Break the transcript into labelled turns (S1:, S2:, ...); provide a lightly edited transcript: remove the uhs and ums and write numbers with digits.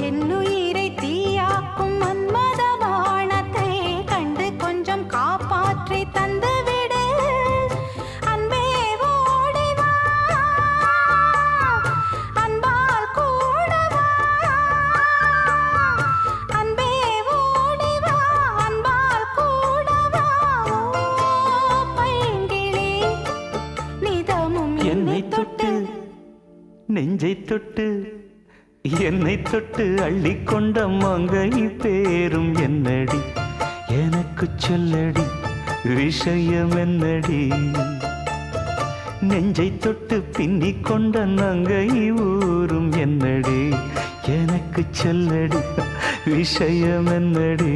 S1: என்னுயிரை தீயாக்கும் மன்மத வானத்தை கண்டு கொஞ்சம் காப்பாற்றி தந்துவிடு. அன்பே ஓடிவா, அன்பால் கூடவா. அன்பே ஓடிவா, அன்பால் கூடவா. பைங்கிளி நிதமும்
S2: என்னை தொட்டு நெஞ்சை தொட்டு என்னை தொட்டு அள்ளிக்கொண்ட மங்கை பேரும் என்னடி, எனக்கு சொல்லடி விஷயம் என்னடி. நெஞ்சை தொட்டு பின்னிக் கொண்ட நங்கை ஊரும் என்னடி, எனக்கு சொல்லடி விஷயம் என்னடி.